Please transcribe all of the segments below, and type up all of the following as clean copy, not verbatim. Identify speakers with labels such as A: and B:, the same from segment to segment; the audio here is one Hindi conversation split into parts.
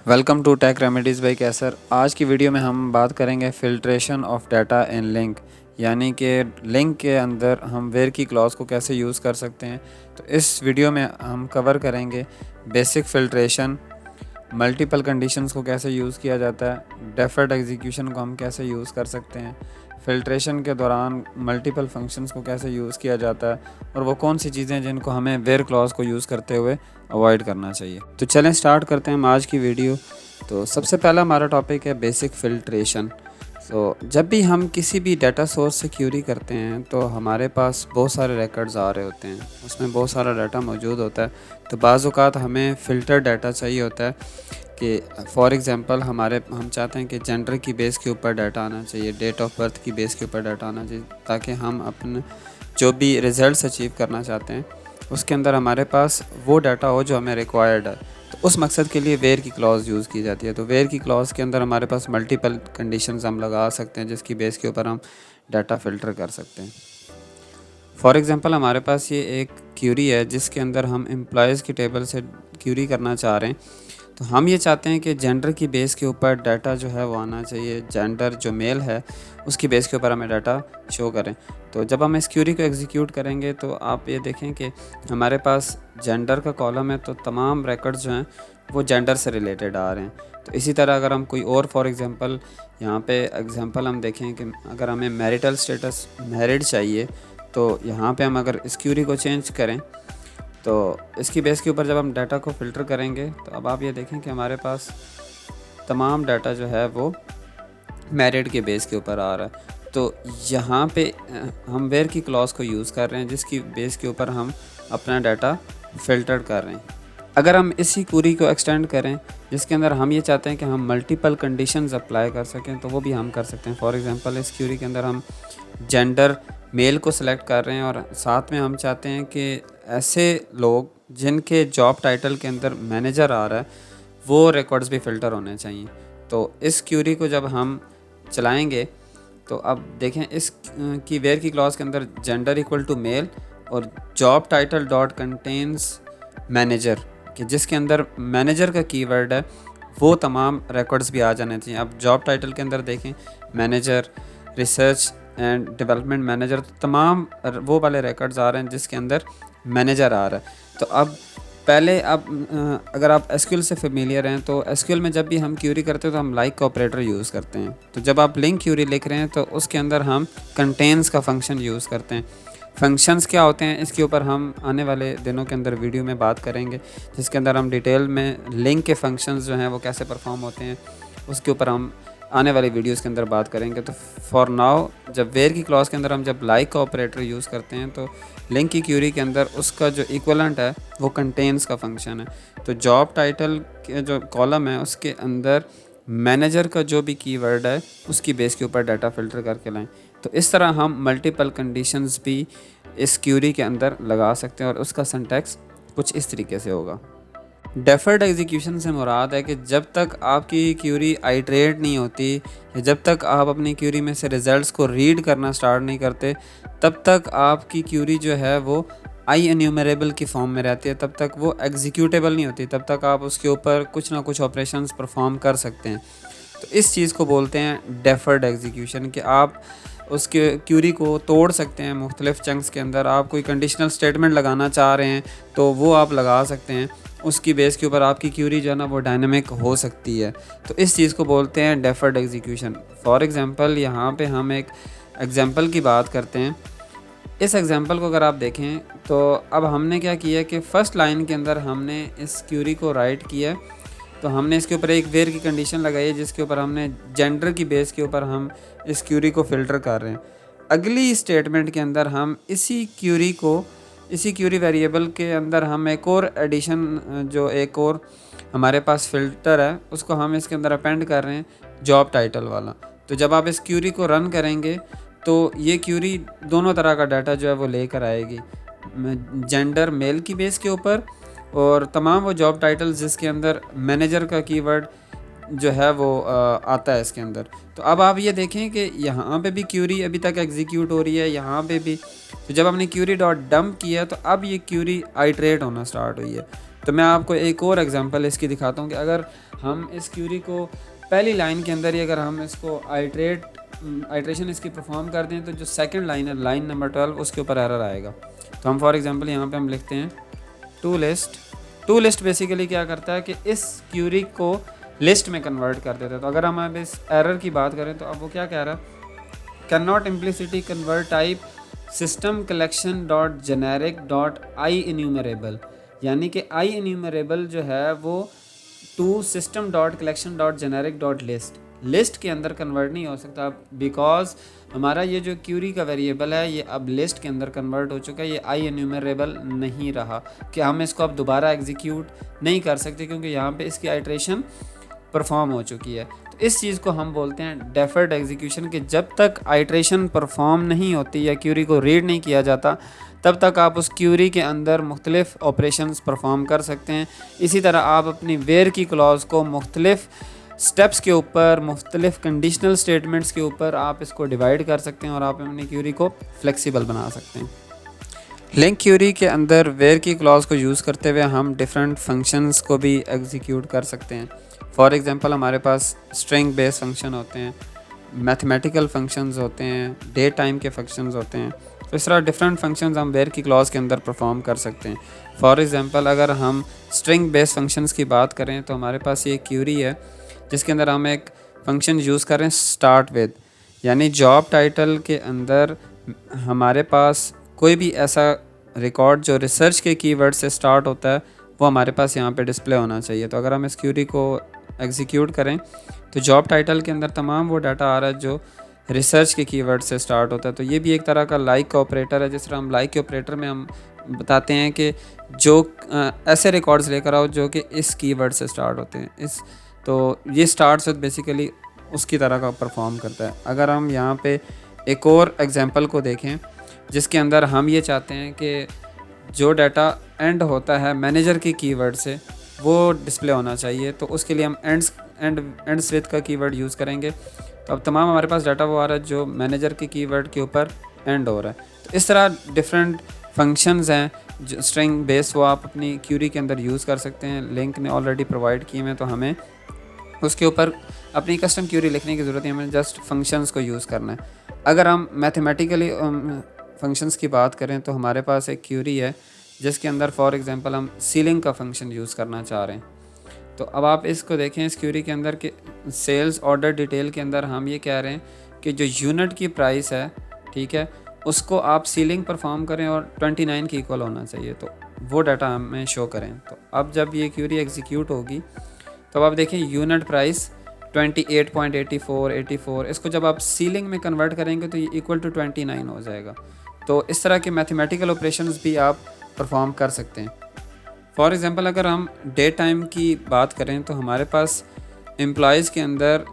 A: Welcome to tech remedies by Kaiser. आज की वीडियो में हम बात करेंगे filtration of data in link, यानी कि लिंक के अंदर हम वेयर की क्लॉज को कैसे यूज़ कर सकते हैं। तो इस वीडियो में हम कवर करेंगे बेसिक फ़िल्ट्रेशन, मल्टीपल कंडीशंस को कैसे यूज़ किया जाता है, डेफर्ड एग्जीक्यूशन को हम कैसे यूज़ कर सकते हैं, फ़िल्ट्रेशन के दौरान मल्टीपल फंक्शंस को कैसे यूज़ किया जाता है और वो कौन सी चीज़ें जिनको हमें वेयर क्लॉज को यूज़ करते हुए अवॉइड करना चाहिए। तो चलें स्टार्ट करते हैं हम आज की वीडियो। तो सबसे पहला हमारा टॉपिक है बेसिक फ़िल्ट्रेशन। तो जब भी हम किसी भी डाटा सोर्स से क्यूरी करते हैं तो हमारे पास बहुत सारे रिकॉर्ड्स आ रहे होते हैं, उसमें बहुत सारा डाटा मौजूद होता है। तो बाज़ औक़ात हमें फ़िल्टर डाटा चाहिए होता है कि फॉर एग्ज़ाम्पल हम चाहते हैं कि जेंडर की बेस के ऊपर डाटा आना चाहिए, डेट ऑफ बर्थ की बेस के ऊपर डाटा आना चाहिए, ताकि हम अपने जो भी रिज़ल्ट्स अचीव करना चाहते हैं उसके अंदर हमारे पास वो डाटा हो जो हमें रिक्वायर्ड है। तो उस मकसद के लिए वेयर की क्लॉज़ यूज़ की जाती है। तो वेयर की क्लॉज़ के अंदर हमारे पास मल्टीपल कंडीशंस हम लगा सकते हैं जिसकी बेस के ऊपर हम डाटा फ़िल्टर कर सकते हैं। फॉर एग्ज़ाम्पल हमारे पास ये एक क्यूरी है जिसके अंदर हम एम्प्लॉयज़ की टेबल से क्यूरी करना चाह रहे हैं। तो हम ये चाहते हैं कि जेंडर की बेस के ऊपर डाटा जो है वो आना चाहिए, जेंडर जो मेल है उसकी बेस के ऊपर हमें डाटा शो करें। तो जब हम इस क्यूरी को एग्जीक्यूट करेंगे तो आप ये देखें कि हमारे पास जेंडर का कॉलम है, तो तमाम रिकॉर्ड्स जो हैं वो जेंडर से रिलेटेड आ रहे हैं। तो इसी तरह अगर हम कोई और फॉर एग्ज़ाम्पल यहाँ पे एग्ज़ाम्पल हम देखें कि अगर हमें मैरिटल स्टेटस मैरिड चाहिए, तो यहाँ पे हम अगर इस क्यूरी को चेंज करें तो इसकी बेस के ऊपर जब हम डाटा को फ़िल्टर करेंगे तो अब आप ये देखें कि हमारे पास तमाम डाटा जो है वो मैरिड के बेस के ऊपर आ रहा है। तो यहाँ पे हम वेयर की क्लॉज को यूज़ कर रहे हैं जिसकी बेस के ऊपर हम अपना डाटा फ़िल्टर कर रहे हैं। अगर हम इसी क्वेरी को एक्सटेंड करें जिसके अंदर हम ये चाहते हैं कि हम मल्टीपल कंडीशंस अप्लाई कर सकें, तो वो भी हम कर सकते हैं। फॉर एग्ज़ाम्पल इस क्वेरी के अंदर हम जेंडर मेल को सिलेक्ट कर रहे हैं और साथ में हम चाहते हैं कि ऐसे लोग जिनके जॉब टाइटल के अंदर मैनेजर आ रहा है वो रिकॉर्ड्स भी फ़िल्टर होने चाहिए। तो इस क्वेरी को जब हम चलाएंगे तो अब देखें इस की वेयर की क्लॉज के अंदर जेंडर इक्वल टू मेल और job title dot contains manager, कि जिसके अंदर मैनेजर का कीवर्ड है वो तमाम रिकॉर्ड्स भी आ जाने चाहिए। अब जॉब टाइटल के अंदर देखें manager, research and development manager, तो तमाम वो वाले रिकॉर्ड्स आ रहे हैं जिसके अंदर मैनेजर आ रहा है। तो अब पहले अगर आप एसक्यूएल से फेमिलियर हैं तो एसक्यूएल में जब भी हम क्यूरी करते हैं तो हम लाइक का ऑपरेटर यूज़ करते हैं। तो जब आप लिंक क्यूरी लिख रहे हैं तो उसके अंदर हम कंटेन्स का फंक्शन यूज़ करते हैं। फंक्शंस क्या होते हैं इसके ऊपर हम आने वाले दिनों के अंदर वीडियो में बात करेंगे, जिसके अंदर हम डिटेल में लिंक के फंक्शंस जो हैं वो कैसे परफॉर्म होते हैं उसके ऊपर हम आने वाली वीडियोस के अंदर बात करेंगे। तो फॉर नाउ जब वेयर की क्लॉज के अंदर हम जब लाइक का ऑपरेटर यूज़ करते हैं तो लिंक की क्यूरी के अंदर उसका जो इक्वलेंट है वो कंटेन्स का फंक्शन है। तो जॉब टाइटल के जो कॉलम है उसके अंदर मैनेजर का जो भी कीवर्ड है उसकी बेस के ऊपर डाटा फ़िल्टर करके लाएं। तो इस तरह हम मल्टीपल कंडीशंस भी इस क्यूरी के अंदर लगा सकते हैं और उसका सिंटैक्स कुछ इस तरीके से होगा। डेफर्ड एग्जीक्यूशन से मुराद है कि जब तक आपकी क्यूरी आइट्रेट नहीं होती या जब तक आप अपनी क्यूरी में से रिज़ल्ट्स को रीड करना स्टार्ट नहीं करते तब तक आपकी क्यूरी जो है वो आई एन्यूमरेबल की फॉर्म में रहती है, तब तक वो एग्जीक्यूटेबल नहीं होती, तब तक आप उसके ऊपर कुछ ना कुछ ऑपरेशंस परफॉर्म कर सकते हैं। तो इस चीज़ को बोलते हैं डेफर्ड एग्जीक्यूशन, कि आप उसके क्यूरी को तोड़ सकते हैं मुख्तलिफ चंक्स के अंदर। आप कोई कंडीशनल स्टेटमेंट लगाना चाह रहे हैं तो वो आप लगा सकते हैं, उसकी बेस के ऊपर आपकी क्यूरी जो है ना वो डायनामिक हो सकती है। तो इस चीज़ को बोलते हैं डेफर्ड एग्जीक्यूशन। फॉर एग्ज़ाम्पल यहाँ पे हम एक एग्ज़ाम्पल की बात करते हैं। इस एग्ज़ाम्पल को अगर आप देखें तो अब हमने क्या किया कि फ़र्स्ट लाइन के अंदर हमने इस क्यूरी को राइट किया, तो हमने इसके ऊपर एक वेयर की कंडीशन लगाई है जिसके ऊपर हमने जेंडर की बेस के ऊपर हम इस क्यूरी को फ़िल्टर कर रहे हैं। अगली स्टेटमेंट के अंदर हम इसी क्यूरी वेरिएबल के अंदर हम एक और एडिशन, जो एक और हमारे पास फ़िल्टर है उसको हम इसके अंदर अपेंड कर रहे हैं, जॉब टाइटल वाला। तो जब आप इस क्यूरी को रन करेंगे तो ये क्यूरी दोनों तरह का डाटा जो है वो लेकर आएगी, जेंडर मेल की बेस के ऊपर और तमाम वो जॉब टाइटल्स जिसके अंदर मैनेजर का कीवर्ड जो है वो आता है इसके अंदर। तो अब आप ये देखें कि यहाँ पे भी क्यूरी अभी तक एग्जीक्यूट हो रही है, यहाँ पे भी। तो जब हमने क्यूरी डॉट डंप किया तो अब ये क्यूरी आइट्रेट होना स्टार्ट हुई है। तो मैं आपको एक और एग्जांपल इसकी दिखाता हूँ कि अगर हम इस क्यूरी को पहली लाइन के अंदर ही अगर हम इसको आइट्रेशन इसकी परफॉर्म कर दें तो जो सेकंड लाइन है, लाइन नंबर 12, उसके ऊपर एरर आएगा। तो हम फॉर एग्जांपल यहाँ पे हम लिखते हैं टू लिस्ट बेसिकली क्या करता है कि इस क्यूरी को लिस्ट में कन्वर्ट कर देता है। तो अगर हम अब इस एरर की बात करें तो अब वो क्या कह रहा है, can not implicitly convert type system collection dot generic dot I enumerable, यानी कि आई इन्यूमरेबल जो है वो to system dot collection dot generic dot list के अंदर कन्वर्ट नहीं हो सकता, बिकॉज हमारा ये जो क्यूरी का वेरिएबल है ये अब लिस्ट के अंदर कन्वर्ट हो चुका है, ये आई एन्यूमरेबल नहीं रहा कि हम इसको अब दोबारा एग्जीक्यूट नहीं कर सकते क्योंकि यहाँ पे इसकी आइट्रेशन परफॉर्म हो चुकी है। तो इस चीज़ को हम बोलते हैं डेफर्ड एग्जीक्यूशन, कि जब तक आइट्रेशन परफॉर्म नहीं होती या क्यूरी को रीड नहीं किया जाता तब तक आप उस क्यूरी के अंदर मुख्तलिफ़ ऑपरेशंस परफॉर्म कर सकते हैं। इसी तरह आप अपनी वेयर की क्लॉज को मुख्तलिफ़ स्टेप्स के ऊपर, मुख्तलिफ़ कंडीशनल स्टेटमेंट्स के ऊपर आप इसको डिवाइड कर सकते हैं और आप अपनी क्यूरी को फ्लेक्सिबल बना सकते हैं। लिंक क्यूरी के अंदर वेयर की क्लॉज को यूज़ करते हुए हम डिफरेंट फंक्शंस को भी एग्जीक्यूट कर सकते हैं। फॉर एग्जांपल हमारे पास स्ट्रिंग बेस्ड फंक्शन होते हैं, मैथमेटिकल फंक्शंस होते हैं, डे टाइम के फंक्शंस होते हैं। तो इस तरह डिफरेंट फंक्शंस हम वेयर की क्लॉज के अंदर परफॉर्म कर सकते हैं। फॉर एग्जांपल अगर हम स्ट्रिंग बेस्ड फंक्शंस की बात करें तो हमारे पास ये क्यूरी है जिसके अंदर हम एक फंक्शन यूज़ कर रहे हैं स्टार्ट विद, यानी जॉब टाइटल के अंदर हमारे पास कोई भी ऐसा रिकॉर्ड जो रिसर्च के कीवर्ड से स्टार्ट होता है वो हमारे पास यहाँ पे डिस्प्ले होना चाहिए। तो अगर हम इस क्यूरी को एग्जीक्यूट करें तो जॉब टाइटल के अंदर तमाम वो डाटा आ रहा है जो रिसर्च के कीवर्ड से स्टार्ट होता है। तो ये भी एक तरह का लाइक का ऑपरेटर है। जिस तरह हम लाइक के ऑपरेटर में हम बताते हैं कि जो ऐसे रिकॉर्ड्स लेकर आओ जो कि इस कीवर्ड से स्टार्ट होते हैं, तो ये स्टार्ट विद बेसिकली उसकी तरह का परफॉर्म करता है। अगर हम यहाँ पे एक और एग्जांपल को देखें जिसके अंदर हम ये चाहते हैं कि जो डाटा एंड होता है मैनेजर के कीवर्ड से वो डिस्प्ले होना चाहिए, तो उसके लिए हम एंड्स विद का कीवर्ड यूज़ करेंगे। तो अब तमाम हमारे पास डाटा वो आ रहा है जो मैनेजर के कीवर्ड के ऊपर एंड हो रहा है। तो इस तरह डिफरेंट फंक्शंस हैं जो स्ट्रिंग बेस वो आप अपनी क्यूरी के अंदर यूज़ कर सकते हैं। लिंक ने ऑलरेडी प्रोवाइड किए हैं तो हमें उसके ऊपर अपनी कस्टम क्यूरी लिखने की ज़रूरत है, हमें जस्ट फंक्शंस को यूज़ करना है। अगर हम मैथमेटिकली फंक्शंस की बात करें तो हमारे पास एक क्यूरी है जिसके अंदर फॉर एग्जांपल हम सीलिंग का फंक्शन यूज़ करना चाह रहे हैं। तो अब आप इसको देखें इस क्यूरी के अंदर कि सेल्स ऑर्डर डिटेल के अंदर हम ये कह रहे हैं कि जो यूनिट की प्राइस है, ठीक है, उसको आप सीलिंग परफॉर्म करें और 29 के इक्वल होना चाहिए, तो वो डाटा हमें शो करें। तो अब जब ये क्यूरी एग्जीक्यूट होगी तो आप देखें यूनिट प्राइस 28.84 इसको जब आप सीलिंग में कन्वर्ट करेंगे तो ये इक्वल टू 29 हो जाएगा। तो इस तरह के मैथमेटिकल ऑपरेशंस भी आप परफॉर्म कर सकते हैं। फॉर एग्ज़ाम्पल अगर हम डे टाइम की बात करें तो हमारे पास एम्प्लॉयज़ के अंदर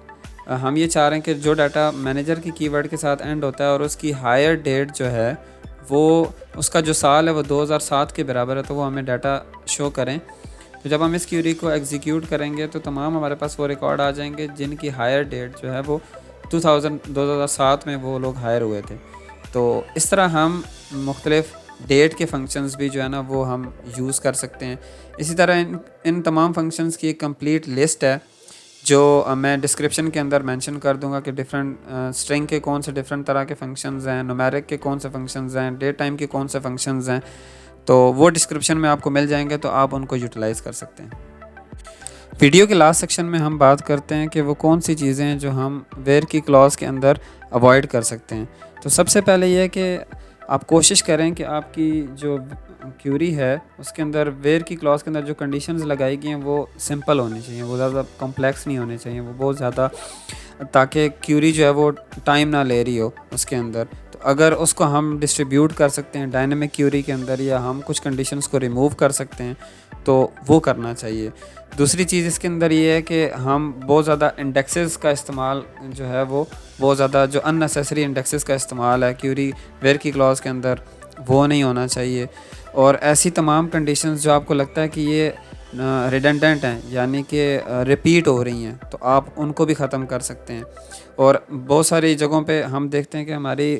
A: हम ये चाह रहे हैं कि जो डाटा मैनेजर की कीवर्ड के साथ एंड होता है और उसकी हायर डेट जो है वो उसका जो साल है वो 2007 के बराबर है, तो वो हमें डाटा शो करें। तो जब हम इस क्यूरी को एग्जीक्यूट करेंगे तो तमाम हमारे पास वो रिकॉर्ड आ जाएंगे जिनकी हायर डेट जो है वो 2007 में वो लोग हायर हुए थे। तो इस तरह हम मुख्तलिफ़ डेट के फंक्शंस भी जो है ना वो हम यूज़ कर सकते हैं। इसी तरह इन तमाम फंक्शंस की एक कंप्लीट लिस्ट है जो मैं डिस्क्रिप्शन के अंदर मेंशन कर दूंगा कि डिफरेंट स्ट्रिंग के कौन से डिफरेंट तरह के फंक्शंस हैं, न्यूमेरिक के कौन से फंक्शंस हैं, डे टाइम के कौन से फंक्शंस हैं। तो वो डिस्क्रिप्शन में आपको मिल जाएंगे तो आप उनको यूटिलाइज़ कर सकते हैं। वीडियो के लास्ट सेक्शन में हम बात करते हैं कि वो कौन सी चीज़ें हैं जो हम वेयर की क्लॉज के अंदर अवॉइड कर सकते हैं। तो सबसे पहले ये है कि आप कोशिश करें कि आपकी जो क्यूरी है उसके अंदर वेयर की क्लॉज के अंदर जो कंडीशंस लगाई गई हैं वो सिंपल होनी चाहिए, वो ज़्यादा कॉम्प्लेक्स नहीं होने चाहिए, वो बहुत ज़्यादा, ताकि क्यूरी जो है वो टाइम ना ले रही हो उसके अंदर। तो अगर उसको हम डिस्ट्रीब्यूट कर सकते हैं डायनेमिक क्यूरी के अंदर या हम कुछ कंडीशंस को रिमूव कर सकते हैं तो वो करना चाहिए। दूसरी चीज़ इसके अंदर ये है कि हम बहुत ज़्यादा इंडेक्सेस का इस्तेमाल जो है वो बहुत ज़्यादा जो अननेसेसरी इंडेक्सेस का इस्तेमाल है क्यूरी वेयर की क्लॉज के अंदर वो नहीं होना चाहिए। और ऐसी तमाम कंडीशंस जो आपको लगता है कि ये रिडंडेंट हैं यानी कि रिपीट हो रही हैं तो आप उनको भी ख़त्म कर सकते हैं। और बहुत सारी जगहों पे हम देखते हैं कि हमारी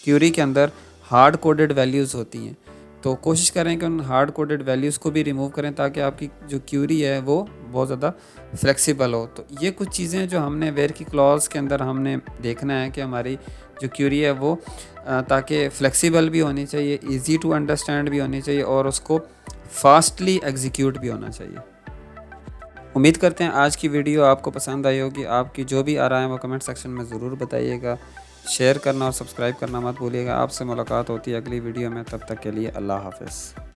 A: क्यूरी के अंदर हार्ड कोडेड वैल्यूज़ होती हैं, तो कोशिश करें कि उन हार्ड कोडेड वैल्यूज़ को भी रिमूव करें ताकि आपकी जो क्यूरी है वो बहुत ज़्यादा फ्लेक्सिबल हो। तो ये कुछ चीज़ें जो हमने वेयर की क्लॉज के अंदर हमने देखना है कि हमारी जो क्यूरी है वो ताकि फ्लेक्सिबल भी होनी चाहिए, इजी टू अंडरस्टैंड भी होनी चाहिए और उसको फास्टली एग्जीक्यूट भी होना चाहिए। उम्मीद करते हैं आज की वीडियो आपको पसंद आई होगी। आपकी जो भी आ रहा है वो कमेंट सेक्शन में ज़रूर बताइएगा। शेयर करना और सब्सक्राइब करना मत भूलिएगा। आपसे मुलाकात होती है अगली वीडियो में, तब तक के लिए अल्लाह हाफ़िज़।